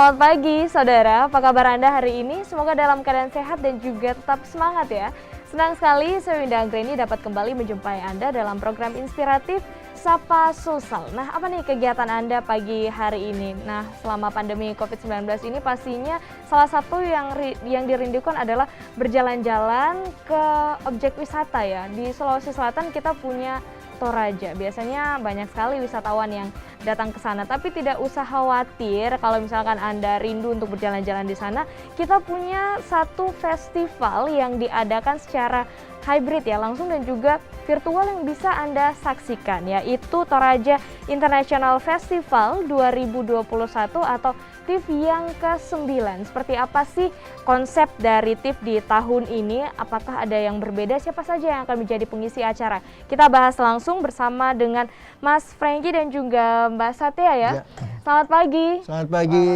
Selamat pagi saudara, apa kabar Anda hari ini? Semoga dalam keadaan sehat dan juga tetap semangat ya. Senang sekali saya Winda Anggreni dapat kembali menjumpai Anda dalam program inspiratif Sapa Sosial. Nah, apa nih kegiatan Anda pagi hari ini? Nah, selama pandemi COVID-19 ini pastinya salah satu yang dirindukan adalah berjalan-jalan ke objek wisata ya. Di Sulawesi Selatan kita punya Toraja. Biasanya banyak sekali wisatawan yang datang ke sana, tapi tidak usah khawatir kalau misalkan Anda rindu untuk berjalan-jalan di sana. Kita punya satu festival yang diadakan secara hybrid ya, langsung dan juga virtual yang bisa Anda saksikan, yaitu Toraja International Festival 2021 atau TIF yang ke-9. Seperti apa sih konsep dari TIF di tahun ini? Apakah ada yang berbeda? Siapa saja yang akan menjadi pengisi acara? Kita bahas langsung bersama dengan Mas Franky dan juga Mbak Satya ya. Selamat pagi. Selamat pagi.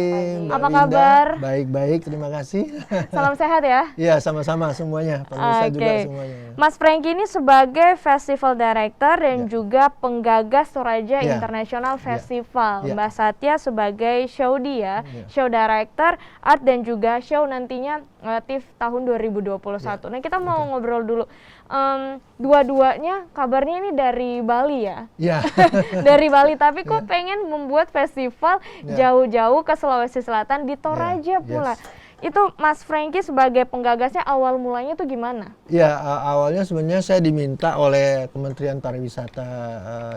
Mbak Apa Winda. kabar? Baik-baik, terima kasih. Salam sehat ya. Iya, sama-sama semuanya. Pemirsa juga semuanya. Mas Franky ini sebagai Festival Director dan juga penggagas Toraja International Festival. Mbak Satya sebagai Showdi ya. Show Director, Art dan juga Show nantinya TIF tahun 2021. Nah, kita mau ngobrol dulu. Dua-duanya kabarnya ini dari Bali ya. Iya. Dari Bali, tapi kok pengen membuat festival jauh-jauh ke Sulawesi Selatan di Toraja pula. Itu Mas Franky sebagai penggagasnya awal mulanya itu gimana? Ya, awalnya sebenarnya saya diminta oleh Kementerian Pariwisata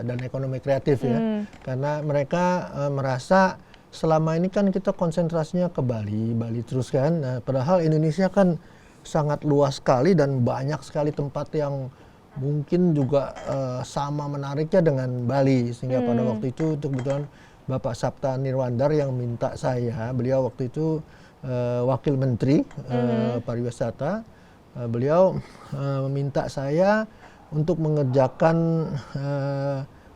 dan Ekonomi Kreatif ya. Karena mereka merasa selama ini kan kita konsentrasinya ke Bali terus kan. Nah, padahal Indonesia kan sangat luas sekali dan banyak sekali tempat yang mungkin juga sama menariknya dengan Bali. Sehingga pada waktu itu kebetulan Bapak Sapta Nirwandar yang minta saya, beliau waktu itu Wakil Menteri Pariwisata, beliau meminta saya untuk mengerjakan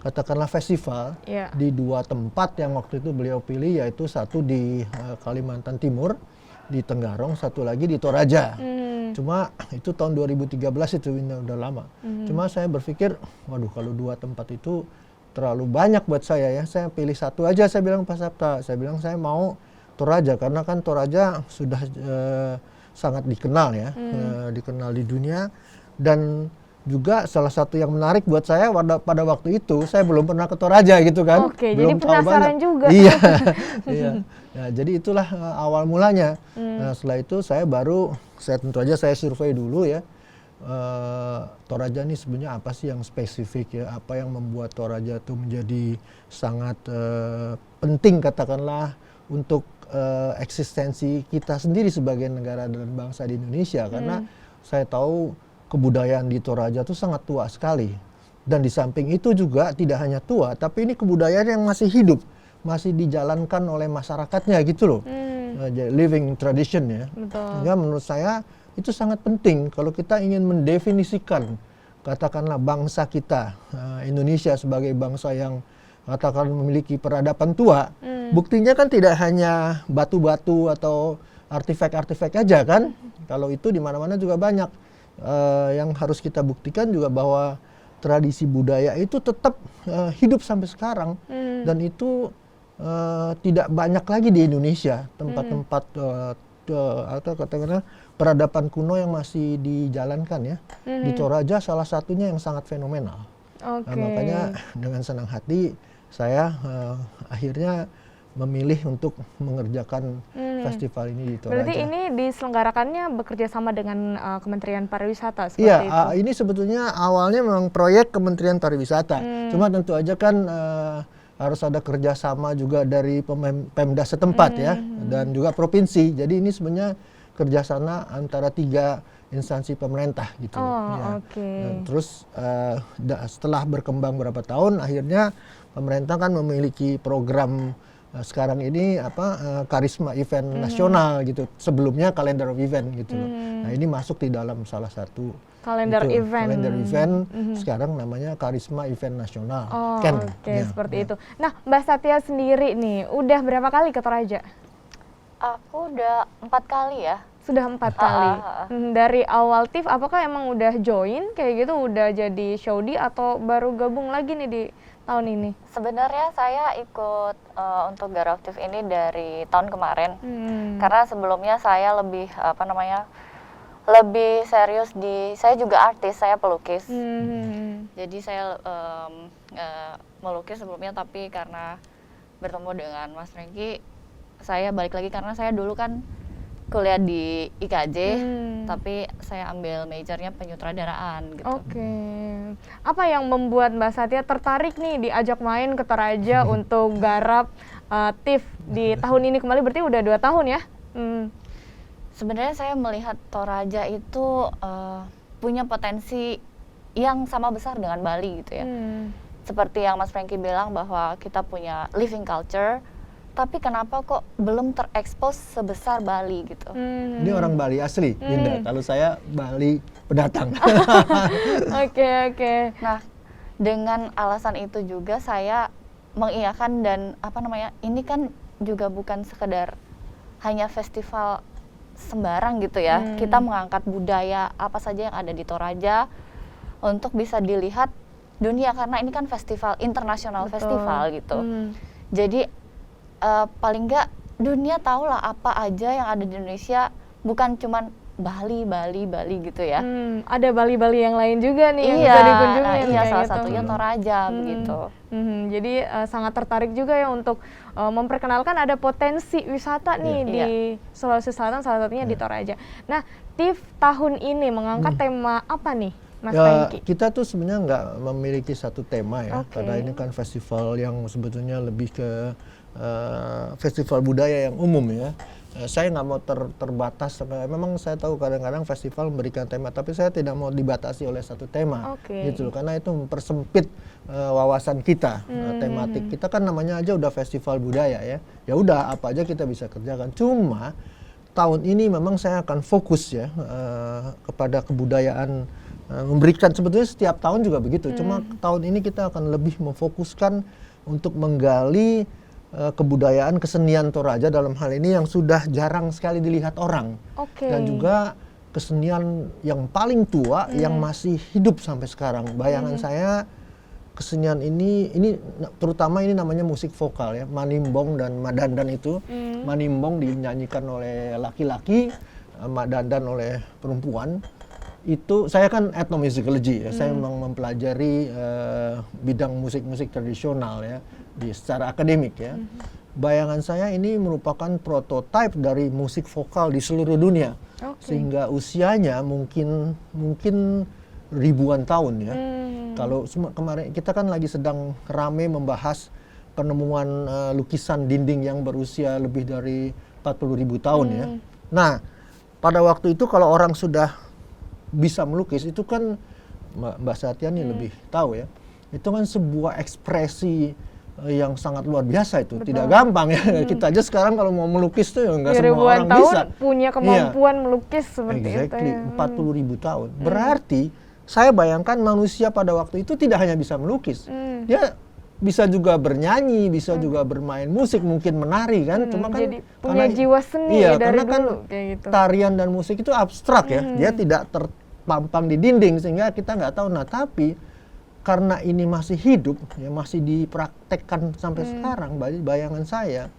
katakanlah festival di dua tempat yang waktu itu beliau pilih, yaitu satu di Kalimantan Timur, di Tenggarong, satu lagi di Toraja. Cuma itu tahun 2013 itu udah lama. Cuma saya berpikir, waduh kalau dua tempat itu terlalu banyak buat saya ya. Saya pilih satu aja, saya bilang Pak Sapta. Saya bilang saya mau Toraja, karena kan Toraja sudah sangat dikenal ya, dikenal di dunia. Dan juga salah satu yang menarik buat saya pada waktu itu saya belum pernah ke Toraja gitu kan. Oke, belum jadi penasaran juga. Iya, iya. Nah, jadi itulah awal mulanya. Nah, setelah itu saya tentu aja saya survei dulu ya. Toraja ini sebenarnya apa sih yang spesifik ya? Apa yang membuat Toraja itu menjadi sangat penting katakanlah untuk eksistensi kita sendiri sebagai negara dan bangsa di Indonesia. Karena saya tahu kebudayaan di Toraja itu sangat tua sekali. Dan di samping itu juga tidak hanya tua, tapi ini kebudayaan yang masih hidup, masih dijalankan oleh masyarakatnya gitu loh. Living tradition ya. Sehingga menurut saya itu sangat penting kalau kita ingin mendefinisikan katakanlah bangsa kita, Indonesia sebagai bangsa yang katakan memiliki peradaban tua. Buktinya kan tidak hanya batu-batu atau artefak-artefak aja kan. Kalau itu di mana-mana juga banyak. Yang harus kita buktikan juga bahwa tradisi budaya itu tetap hidup sampai sekarang. Dan itu tidak banyak lagi di Indonesia tempat-tempat atau katakanlah peradaban kuno yang masih dijalankan ya. Di Toraja salah satunya yang sangat fenomenal. Nah, makanya dengan senang hati saya akhirnya memilih untuk mengerjakan festival ini di Toraja. Berarti ini diselenggarakannya bekerja sama dengan Kementerian Pariwisata seperti itu? Iya, ini sebetulnya awalnya memang proyek Kementerian Pariwisata. Cuma tentu aja kan harus ada kerjasama juga dari Pemda setempat ya, dan juga provinsi. Jadi ini sebenarnya kerjasama antara 3 instansi pemerintah gitu. Nah, terus setelah berkembang beberapa tahun, akhirnya pemerintah kan memiliki program sekarang ini Karisma Event Nasional gitu. Sebelumnya Calendar of Event gitu. Nah, ini masuk di dalam salah satu kalender event. Sekarang namanya Karisma Event Nasional. Seperti itu. Nah, Mbak Satya sendiri nih, udah berapa kali ke Toraja? Aku udah 4 kali ya. Sudah 4 kali. Dari awal TIF, apakah emang udah join kayak gitu, udah jadi Showdi atau baru gabung lagi nih di tahun ini? Sebenarnya saya ikut untuk Garaktif ini dari tahun kemarin. Karena sebelumnya saya lebih lebih serius saya juga artis, saya pelukis. Jadi saya melukis sebelumnya, tapi karena bertemu dengan Mas Franky, saya balik lagi karena saya dulu kan kuliah di IKJ, tapi saya ambil majornya penyutradaraan gitu. Oke. Apa yang membuat Mbak Satya tertarik nih diajak main ke Toraja untuk garap TIFF di tahun ini kembali, berarti udah 2 tahun ya? Sebenarnya saya melihat Toraja itu punya potensi yang sama besar dengan Bali gitu ya. Seperti yang Mas Franky bilang bahwa kita punya living culture, tapi kenapa kok belum terekspos sebesar Bali gitu. Ini orang Bali asli, Linda. Kalau saya Bali pendatang. Oke. Nah, dengan alasan itu juga saya mengiyakan dan ini kan juga bukan sekedar hanya festival sembarang gitu ya. Kita mengangkat budaya apa saja yang ada di Toraja untuk bisa dilihat dunia, karena ini kan festival internasional. Betul. Festival gitu. Jadi paling nggak dunia tahulah apa aja yang ada di Indonesia, bukan cuman Bali gitu ya. Ada Bali-Bali yang lain juga nih yang Iya, bisa dikunjungi. iya, salah gitu. satunya Toraja begitu. Jadi sangat tertarik juga ya untuk memperkenalkan ada potensi wisata nih di Sulawesi Selatan, salah satunya di Toraja. Nah, TIFF tahun ini mengangkat tema apa nih, Mas Franky? Kita tuh sebenarnya nggak memiliki satu tema ya, Oke. karena ini kan festival yang sebetulnya lebih ke festival budaya yang umum ya. Saya nggak mau terbatas, memang saya tahu kadang-kadang festival memberikan tema, tapi saya tidak mau dibatasi oleh satu tema, gitu loh, karena itu mempersempit wawasan kita. Tematik kita kan namanya aja udah festival budaya ya, ya udah apa aja kita bisa kerjakan. Cuma tahun ini memang saya akan fokus ya kepada kebudayaan, memberikan, sebetulnya setiap tahun juga begitu. Cuma tahun ini kita akan lebih memfokuskan untuk menggali kebudayaan kesenian Toraja dalam hal ini yang sudah jarang sekali dilihat orang. Dan juga kesenian yang paling tua yang masih hidup sampai sekarang. Bayangan saya kesenian ini terutama ini namanya musik vokal ya, manimbong dan madandan itu. Manimbong dinyanyikan oleh laki-laki, madandan oleh perempuan. Itu saya kan ethnomusicology ya, saya memang mempelajari bidang musik-musik tradisional ya secara akademik ya. Bayangan saya ini merupakan prototipe dari musik vokal di seluruh dunia, sehingga usianya mungkin ribuan tahun ya. Kalau kemarin kita kan lagi sedang rame membahas penemuan lukisan dinding yang berusia lebih dari 40.000 tahun ya. Nah, pada waktu itu kalau orang sudah bisa melukis itu kan Mbak Satya nih lebih tahu ya, itu kan sebuah ekspresi yang sangat luar biasa itu. Betul. Tidak gampang ya. Kita aja sekarang kalau mau melukis tuh ya nggak semua orang bisa punya kemampuan melukis seperti itu ya. 40.000 tahun berarti saya bayangkan manusia pada waktu itu tidak hanya bisa melukis, dia bisa juga bernyanyi, bisa juga bermain musik, mungkin menari kan. Cuma kan jadi punya jiwa seni dari karena dulu kan kayak gitu. Tarian dan musik itu abstrak ya, dia tidak terpampang di dinding sehingga kita nggak tahu. Nah, tapi karena ini masih hidup ya, masih dipraktekkan sampai sekarang, bayangan saya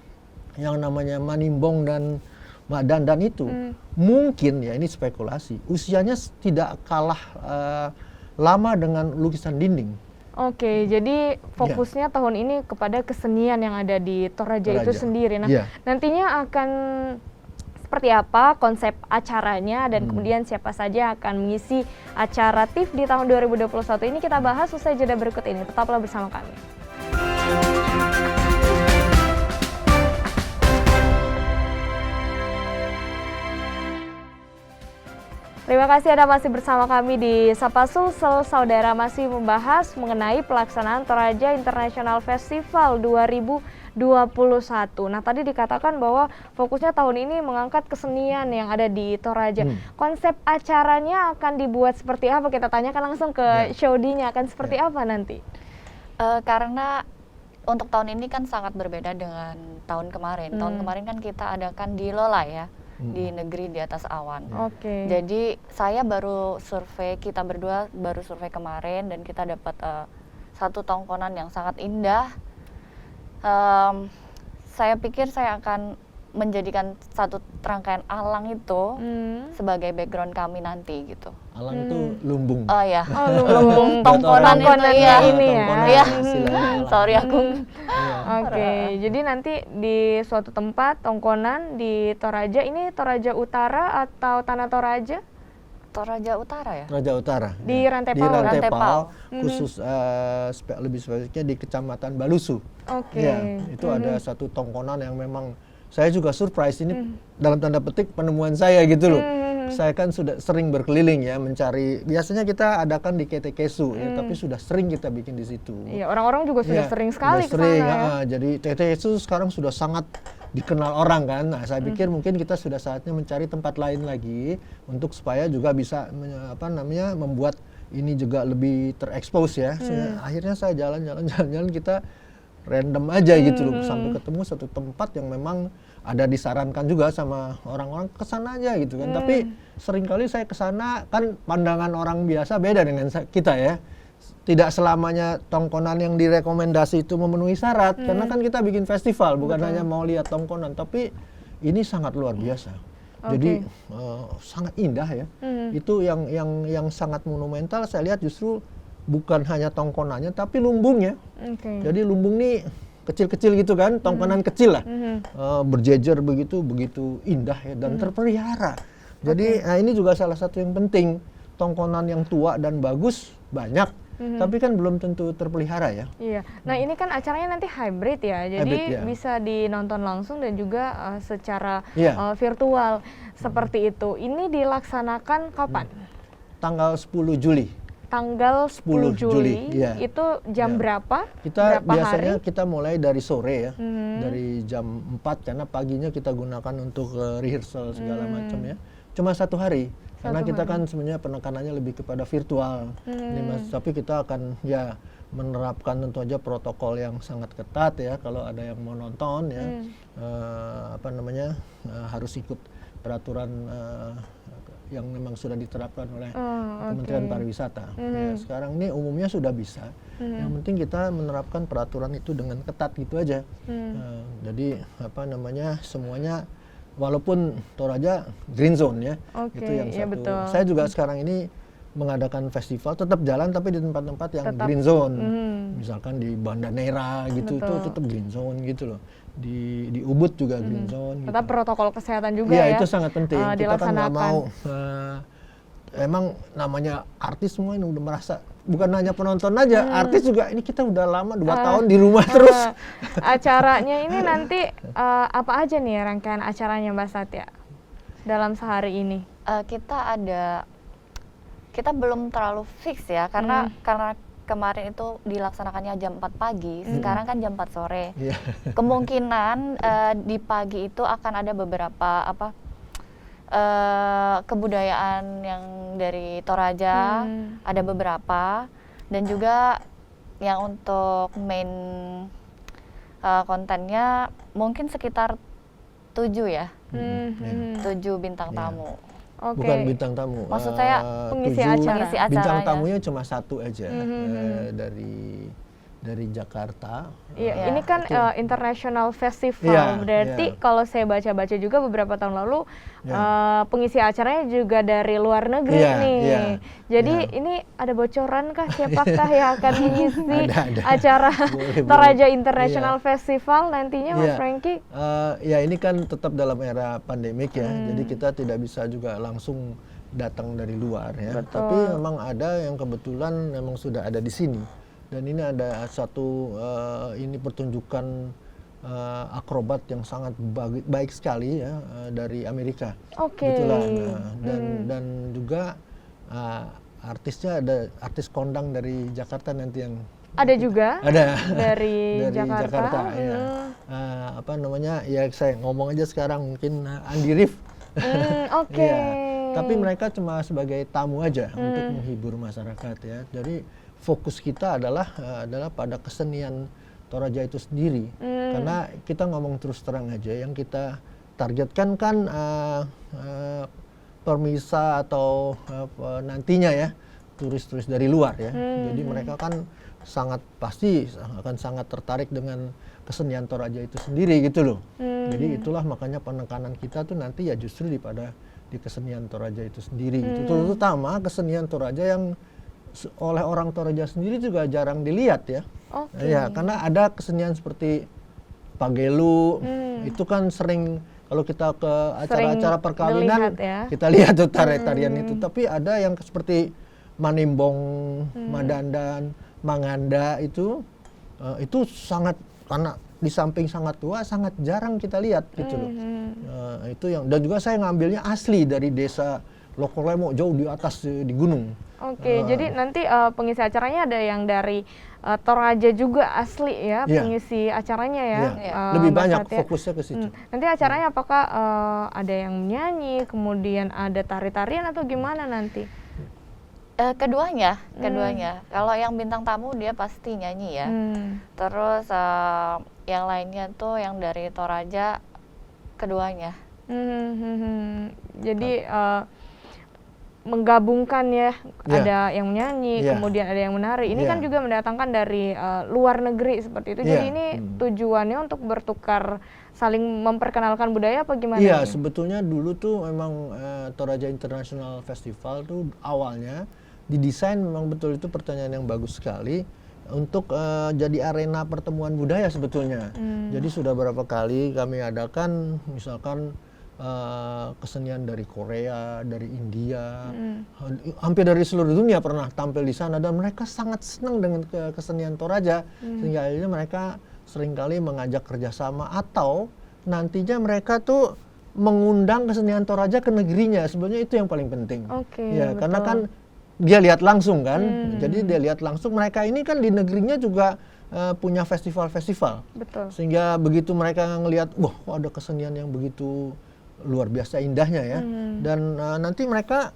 yang namanya manimbong dan madandan itu mungkin ya, ini spekulasi, usianya tidak kalah lama dengan lukisan dinding. Oke, jadi fokusnya tahun ini kepada kesenian yang ada di Toraja itu sendiri. Nah, nantinya akan seperti apa konsep acaranya dan kemudian siapa saja akan mengisi acara TIFF di tahun 2021 ini, kita bahas usai jeda berikut ini. Tetaplah bersama kami. Terima kasih Anda masih bersama kami di Sapa Sulsel. Saudara masih membahas mengenai pelaksanaan Toraja International Festival 2021. Nah, tadi dikatakan bahwa fokusnya tahun ini mengangkat kesenian yang ada di Toraja. Konsep acaranya akan dibuat seperti apa? Kita tanyakan langsung ke Showdy-nya, akan seperti apa nanti? Karena untuk tahun ini kan sangat berbeda dengan tahun kemarin. Tahun kemarin kan kita adakan di Lola ya, di negeri di atas awan. Jadi saya baru survei, kita berdua baru survei kemarin dan kita dapat satu tongkonan yang sangat indah. Saya pikir saya akan menjadikan satu rangkaian alang itu sebagai background kami nanti gitu. Alang itu lumbung. Oh ya, Oh, lumbung tongkonan itu tongkonannya ya. ini ya. Tongkonan, Iya. istilahnya alang. Sorry aku. Iya. Oke, jadi nanti di suatu tempat tongkonan di Toraja, ini Toraja Utara atau Tanah Toraja? Toraja Utara ya? Raja Utara. Di ya. Rantai Di Pau. Rantai Rantai Pau, Pau. khusus lebih spesifiknya di Kecamatan Balusu. Oke. Ya, itu ada satu tongkonan yang memang saya juga surprise ini dalam tanda petik penemuan saya gitu loh. Saya kan sudah sering berkeliling ya mencari. Biasanya kita adakan di KTKSU ya, tapi sudah sering kita bikin di situ. Iya, orang-orang juga sudah Iya, sering sekali udah ke sana sering, ya. jadi KTKSU sekarang sudah sangat dikenal orang kan. Nah, saya pikir mungkin kita sudah saatnya mencari tempat lain lagi untuk supaya juga bisa membuat ini juga lebih terekspos ya. Akhirnya saya jalan-jalan kita random aja gitu loh sampai ketemu satu tempat yang memang ada disarankan juga sama orang-orang kesana aja gitu kan. Tapi seringkali saya kesana kan pandangan orang biasa beda dengan kita ya. Tidak selamanya tongkonan yang direkomendasi itu memenuhi syarat karena kan kita bikin festival bukan hanya mau lihat tongkonan, tapi ini sangat luar biasa. Jadi sangat indah ya. Itu yang sangat monumental saya lihat justru bukan hanya tongkonannya tapi lumbungnya. Jadi lumbung nih kecil-kecil gitu kan, tongkonan kecil lah, berjejer begitu indah ya dan terpelihara. Jadi ini juga salah satu yang penting, tongkonan yang tua dan bagus banyak, tapi kan belum tentu terpelihara ya. Iya, nah ini kan acaranya nanti hybrid ya, jadi Hybrid, ya. bisa dinonton langsung dan juga secara Iya. virtual seperti itu. Ini dilaksanakan kapan? Tanggal 10 Juli. Tanggal 10 Juli, iya. itu jam Iya. berapa? Kita berapa biasanya hari? kita mulai dari sore ya, dari jam 4 karena paginya kita gunakan untuk rehearsal segala macam ya. Cuma 1 hari, karena kita kan sebenarnya penekanannya lebih kepada virtual. Ini tapi kita akan ya menerapkan tentu aja protokol yang sangat ketat ya. Kalau ada yang mau nonton ya, harus ikut peraturan yang memang sudah diterapkan oleh Kementerian Pariwisata. Ya, sekarang ini umumnya sudah bisa. Yang penting kita menerapkan peraturan itu dengan ketat gitu aja. Jadi semuanya walaupun Toraja green zone ya. Itu yang iya satu. betul. Saya juga sekarang ini mengadakan festival tetap jalan tapi di tempat-tempat yang Tetap, green zone. Misalkan di Banda Neira gitu itu Betul. tetap green zone gitu loh. Di Ubud juga green zone. Tetap gitu. protokol kesehatan juga Iya, ya. itu sangat penting. Kita kan nggak dilaksanakan. mau emang namanya artis semua ini udah merasa bukan hanya penonton aja, artis juga ini kita udah lama 2 tahun di rumah terus. Acaranya ini nanti apa aja nih rangkaian acaranya Mbak Satya dalam sehari ini? Kita belum terlalu fix ya karena kemarin itu dilaksanakannya jam 4 pagi, sekarang kan jam 4 sore. Iya. Kemungkinan di pagi itu akan ada beberapa kebudayaan yang dari Toraja, ada beberapa, dan juga yang untuk main kontennya mungkin sekitar 7 ya, 7 bintang tamu. Oke. Bukan bintang tamu. Maksud saya pengisi 7 acara. Pengisi Bintang acaranya. tamunya cuma 1 aja dari Jakarta. Iya, ini kan international festival, Iya, berarti iya. kalau saya baca-baca juga beberapa tahun lalu pengisi acaranya juga dari luar negeri Iya, nih. iya, Jadi iya. ini ada bocoran kah siapakah yang akan mengisi Ada. acara Boleh, Toraja boleh. International Iya. Festival nantinya Mas Iya. Franky? Ya ini kan tetap dalam era pandemik ya, jadi kita tidak bisa juga langsung datang dari luar ya. Tapi memang ada yang kebetulan memang sudah ada di sini. Dan ini ada satu ini pertunjukan akrobat yang sangat baik sekali ya dari Amerika. Oke. Kebetulan. Dan juga artisnya ada artis kondang dari Jakarta nanti yang Ada juga ada dari Jakarta. ya. Ya saya ngomong aja sekarang mungkin Andi Rif. Oke. Iya. Tapi mereka cuma sebagai tamu aja untuk menghibur masyarakat ya. Jadi fokus kita adalah pada kesenian Toraja itu sendiri. Karena kita ngomong terus terang aja, yang kita targetkan kan permisa atau nantinya ya turis-turis dari luar ya. Jadi mereka kan pasti akan sangat tertarik dengan kesenian Toraja itu sendiri gitu loh. Jadi itulah makanya penekanan kita tuh nanti ya justru di kesenian Toraja itu sendiri gitu. Terutama kesenian Toraja yang oleh orang Toraja sendiri juga jarang dilihat ya. Ya, karena ada kesenian seperti Pagelu, itu kan sering kalau kita ke acara-acara perkawinan kita lihat tuh tarian itu. Tapi ada yang seperti Manimbong, Madandan, Manganda itu sangat, karena di samping sangat tua, sangat jarang kita lihat gitu loh. Itu yang, dan juga saya ngambilnya asli dari desa Lokolemo, jauh di atas di gunung. Jadi nanti pengisi acaranya ada yang dari Toraja juga asli ya, pengisi acaranya ya. Lebih banyak fokusnya ke situ. Nanti acaranya apakah ada yang menyanyi, kemudian ada tari-tarian atau gimana nanti? Keduanya. Kalau yang bintang tamu dia pasti nyanyi ya. Terus yang lainnya tuh yang dari Toraja keduanya. Jadi menggabungkan ya, ada yang menyanyi, kemudian ada yang menari. Ini kan juga mendatangkan dari luar negeri seperti itu. Jadi ini tujuannya untuk bertukar, saling memperkenalkan budaya apa gimana? Iya, sebetulnya dulu tuh memang Toraja International Festival tuh awalnya didesain memang betul, itu pertanyaan yang bagus sekali, untuk jadi arena pertemuan budaya sebetulnya. Jadi sudah berapa kali kami adakan misalkan kesenian dari Korea, dari India, hampir dari seluruh dunia pernah tampil di sana, dan mereka sangat senang dengan kesenian Toraja, sehingga akhirnya mereka seringkali mengajak kerjasama atau nantinya mereka tuh mengundang kesenian Toraja ke negerinya. Sebenarnya itu yang paling penting. Ya, betul. Karena kan dia lihat langsung kan, jadi dia lihat langsung, mereka ini kan di negerinya juga punya festival-festival, sehingga begitu mereka ngelihat, wah kok ada kesenian yang begitu luar biasa indahnya ya, dan nanti mereka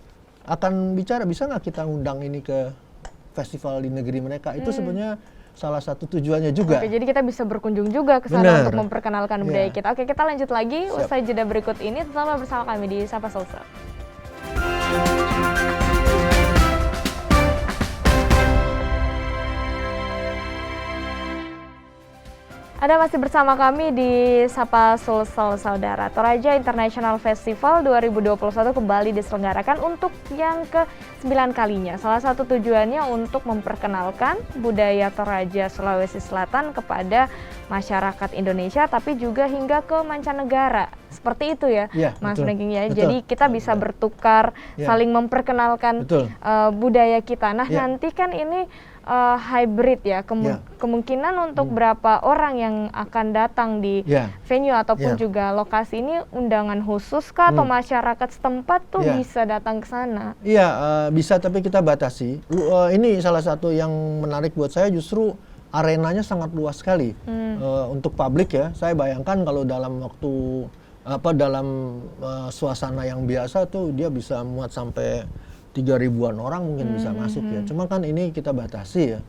akan bicara, bisa nggak kita undang ini ke festival di negeri mereka. Itu sebenarnya salah satu tujuannya juga. Jadi kita bisa berkunjung juga ke sana untuk memperkenalkan budaya kita. Kita lanjut lagi usai jeda berikut ini, tetaplah bersama kami di Sapa Sulsel. Anda masih bersama kami di Sapa Sulsel, saudara. Toraja International Festival 2021 kembali diselenggarakan untuk yang ke-9 kalinya. Salah satu tujuannya untuk memperkenalkan budaya Toraja Sulawesi Selatan kepada masyarakat Indonesia, tapi juga hingga ke mancanegara. Seperti itu ya, Mas Franking ya. Jadi kita bisa bertukar, saling memperkenalkan budaya kita. Nah, nanti kan ini hybrid ya, kemungkinan untuk berapa orang yang akan datang di venue ataupun juga lokasi ini, undangan khusus kah atau masyarakat setempat tuh bisa datang ke sana? Iya, bisa, tapi kita batasi. Ini salah satu yang menarik buat saya, justru arenanya sangat luas sekali untuk publik ya. Saya bayangkan kalau dalam waktu dalam suasana yang biasa tuh dia bisa muat sampai 3.000-an orang mungkin bisa masuk ya. Cuma kan ini kita batasi ya.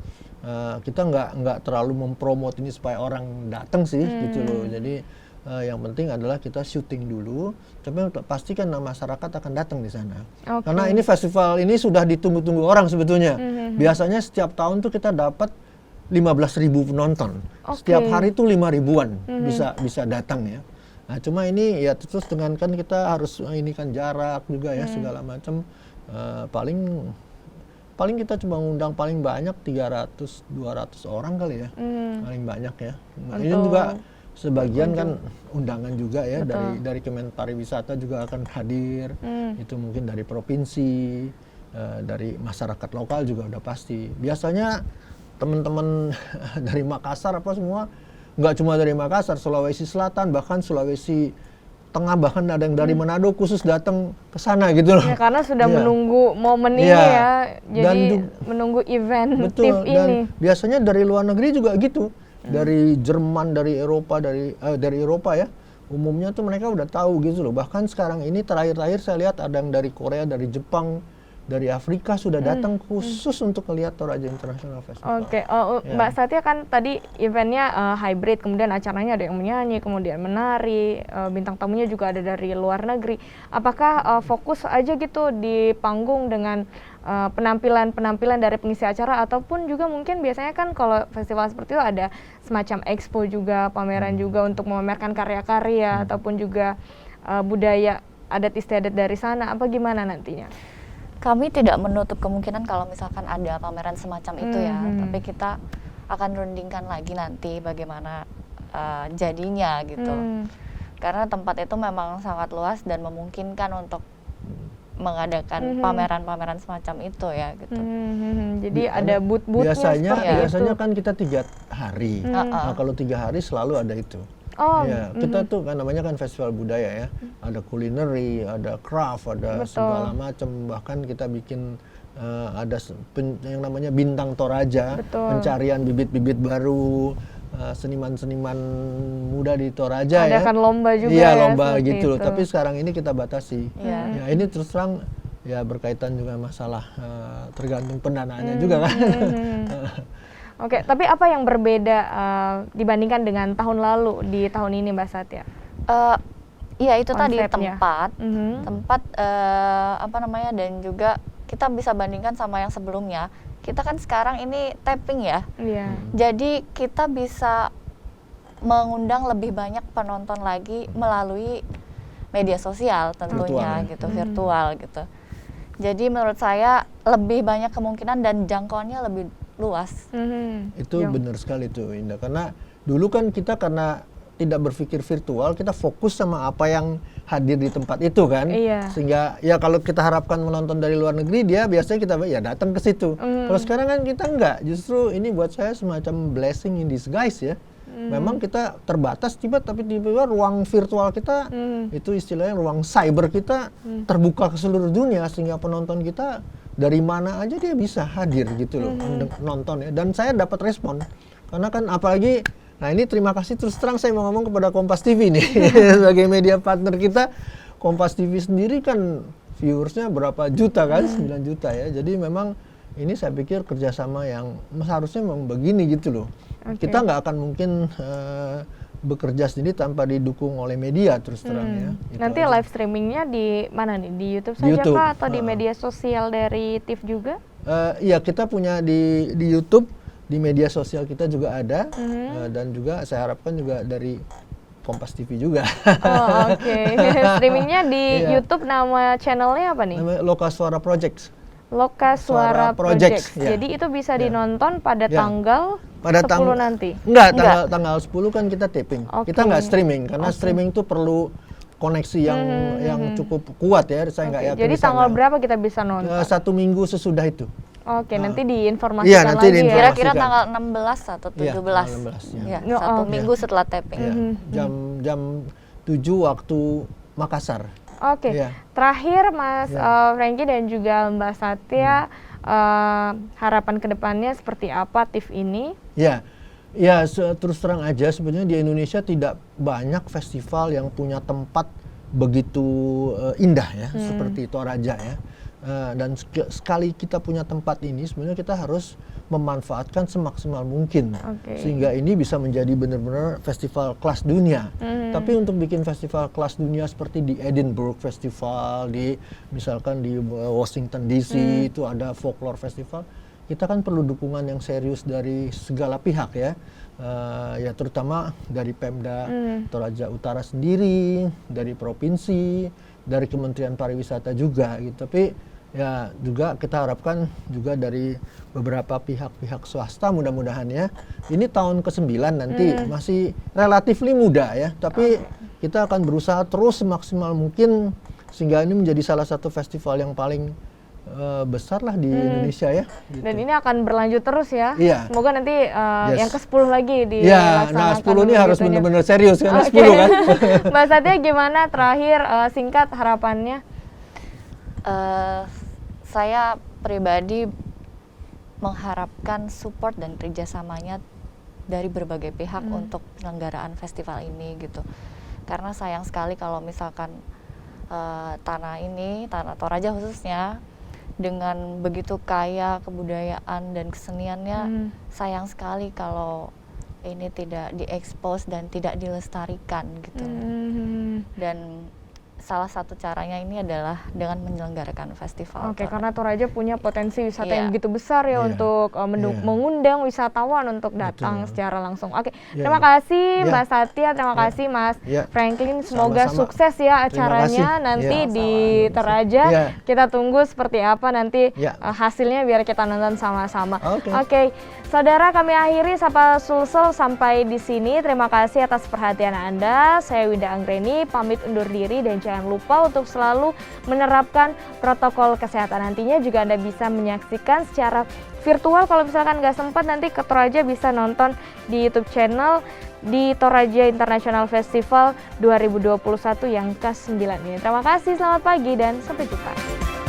Kita nggak terlalu mempromot ini supaya orang datang sih gitu loh. Jadi yang penting adalah kita syuting dulu. Tapi pastikan masyarakat akan datang di sana. Karena ini festival ini sudah ditunggu-tunggu orang sebetulnya. Biasanya setiap tahun tuh kita dapat 15.000 penonton. Setiap hari tuh 5.000-an bisa datang ya. Nah, cuma ini ya terus dengan kan kita harus ini kan jarak juga ya, segala macam. Paling kita cuma ngundang paling banyak 300-200 orang kali ya, paling banyak ya. Ini juga sebagian kan undangan juga ya, dari Kemen Pariwisata juga akan hadir, itu mungkin dari provinsi, dari masyarakat lokal juga udah pasti. Biasanya teman-teman dari Makassar apa semua, nggak cuma dari Makassar, Sulawesi Selatan, bahkan Sulawesi Tengah, bahkan ada yang dari Manado khusus datang ke sana gitu loh. Ya, karena sudah menunggu momen ini ya, jadi menunggu event TIFF ini. Dan biasanya dari luar negeri juga gitu, dari Jerman, dari Eropa, dari Eropa ya, umumnya tuh mereka udah tahu gitu loh. Bahkan sekarang ini terakhir-terakhir saya lihat ada yang dari Korea, dari Jepang, dari Afrika sudah datang khusus untuk melihat Toraja International Festival. Mbak Satya kan tadi eventnya hybrid, kemudian acaranya ada yang menyanyi, kemudian menari, bintang tamunya juga ada dari luar negeri. Apakah fokus aja gitu di panggung dengan penampilan-penampilan dari pengisi acara, ataupun juga mungkin biasanya kan kalau festival seperti itu ada semacam expo juga, pameran juga untuk memamerkan karya-karya ataupun juga budaya adat istiadat dari sana, apa gimana nantinya? Kami tidak menutup kemungkinan kalau misalkan ada pameran semacam itu ya, tapi kita akan rundingkan lagi nanti bagaimana jadinya gitu. Karena tempat itu memang sangat luas dan memungkinkan untuk mengadakan pameran-pameran semacam itu ya gitu. Jadi ada booth-boothnya biasanya kan kita 3 hari. Nah, kalau 3 hari selalu ada itu. Ya, kita tuh kan namanya kan festival budaya ya. Ada culinary, ada craft, ada segala macam. Bahkan kita bikin ada yang namanya Bintang Toraja, pencarian bibit-bibit baru, seniman-seniman muda di Toraja ya. Adakan lomba juga iya, ya. lomba gitu. Itu. Tapi sekarang ini kita batasi. Ya, ini terus terang ya berkaitan juga masalah tergantung pendanaannya juga kan. Oke, tapi apa yang berbeda dibandingkan dengan tahun lalu di tahun ini, Mbak Satya? Iya itu Konsepnya. tadi tempat apa namanya, dan juga kita bisa bandingkan sama yang sebelumnya. Kita kan sekarang ini tapping ya, jadi kita bisa mengundang lebih banyak penonton lagi melalui media sosial tentunya virtual gitu. Jadi menurut saya lebih banyak kemungkinan dan jangkauannya lebih luas. Itu benar sekali tuh Indah, karena dulu kan kita karena tidak berpikir virtual, kita fokus sama apa yang hadir di tempat itu kan. Sehingga ya kalau kita harapkan menonton dari luar negeri, dia biasanya kita ya datang ke situ. Kalau sekarang kan kita enggak, justru ini buat saya semacam blessing in disguise ya. Memang kita terbatas tapi tiba-tiba ruang virtual kita itu istilahnya ruang cyber kita terbuka ke seluruh dunia, sehingga penonton kita dari mana aja dia bisa hadir gitu loh, nonton ya. Dan saya dapat respon karena kan apalagi, nah ini terima kasih terus terang saya mau ngomong kepada Kompas TV nih sebagai media partner kita. Kompas TV sendiri kan viewersnya berapa juta kan, 9 juta ya. Jadi memang ini saya pikir kerjasama yang seharusnya memang begini gitu loh. Kita nggak akan mungkin bekerja sendiri tanpa didukung oleh media terus terang ya. Nanti aja. Live streamingnya di mana nih? Di YouTube saja kah atau di media sosial dari TIFF juga? Iya, kita punya di YouTube, di media sosial kita juga ada, dan juga saya harapkan juga dari Kompas TV juga. Oh, oke. Streamingnya di YouTube, nama channelnya apa nih? Namanya Loka Suara Projects. Loka Suara Projects. Ya. Jadi itu bisa dinonton pada tanggal 10 nanti? Enggak, tanggal 10 kan kita taping. Kita nggak streaming, karena streaming itu perlu koneksi yang cukup kuat ya. Saya nggak yakin. Jadi tanggal berapa kita bisa nonton? 1 minggu sesudah itu. Oke, nanti diinformasikan lagi ya. Kira-kira tanggal 16 atau 17. Ya, 1 minggu setelah taping. Jam 7 waktu Makassar. Oke, terakhir Mas Franky dan juga Mbak Satya, harapan kedepannya seperti apa TIFF ini? Ya, terus terang aja sebenarnya di Indonesia tidak banyak festival yang punya tempat begitu indah ya, seperti Toraja ya. Dan sekali kita punya tempat ini, sebenarnya kita harus memanfaatkan semaksimal mungkin, sehingga ini bisa menjadi benar-benar festival kelas dunia. Tapi untuk bikin festival kelas dunia seperti di Edinburgh Festival, misalkan di Washington DC itu ada folklore festival, kita kan perlu dukungan yang serius dari segala pihak ya. Ya terutama dari Pemda Toraja Utara sendiri, dari provinsi, dari Kementerian Pariwisata juga gitu. Tapi ya juga kita harapkan juga dari beberapa pihak-pihak swasta, mudah-mudahan ya. Ini tahun ke-9 nanti, masih relatifly muda ya, tapi kita akan berusaha terus semaksimal mungkin sehingga ini menjadi salah satu festival yang paling besar lah di Indonesia ya. Gitu. Dan ini akan berlanjut terus ya. Semoga nanti yang ke-10 lagi dilaksanakan. Nah 10 ini harus benar-benar serius karena 10 kan. Mbak Satya gimana terakhir singkat harapannya? Saya pribadi mengharapkan support dan kerjasamanya dari berbagai pihak untuk penyelenggaraan festival ini gitu. Karena sayang sekali kalau misalkan tanah Toraja khususnya dengan begitu kaya kebudayaan dan keseniannya, sayang sekali kalau ini tidak diekspos dan tidak dilestarikan gitu. Dan salah satu caranya ini adalah dengan menyelenggarakan festival. Oke, karena Toraja punya potensi wisata yang Iya. begitu besar ya Iya. untuk mengundang wisatawan untuk datang Betul. secara langsung. Oke, Iya, terima iya. kasih Iya. Mbak Satya, terima Iya. kasih Mas Iya. Franklin. Semoga Sama-sama. sukses ya Terima acaranya kasih. nanti Iya. di Sama-sama. Toraja. Iya. Kita tunggu seperti apa nanti Iya. hasilnya biar kita nonton sama-sama. Oke. Oke, saudara, kami akhiri Sapa Sulsel sampai di sini. Terima kasih atas perhatian Anda. Saya Winda Anggreni, pamit undur diri dan jangan lupa untuk selalu menerapkan protokol kesehatan. Nantinya juga Anda bisa menyaksikan secara virtual. Kalau misalkan nggak sempat, nanti ke Toraja bisa nonton di YouTube channel di Toraja International Festival 2021 yang ke-9 ini. Terima kasih, selamat pagi dan sampai jumpa.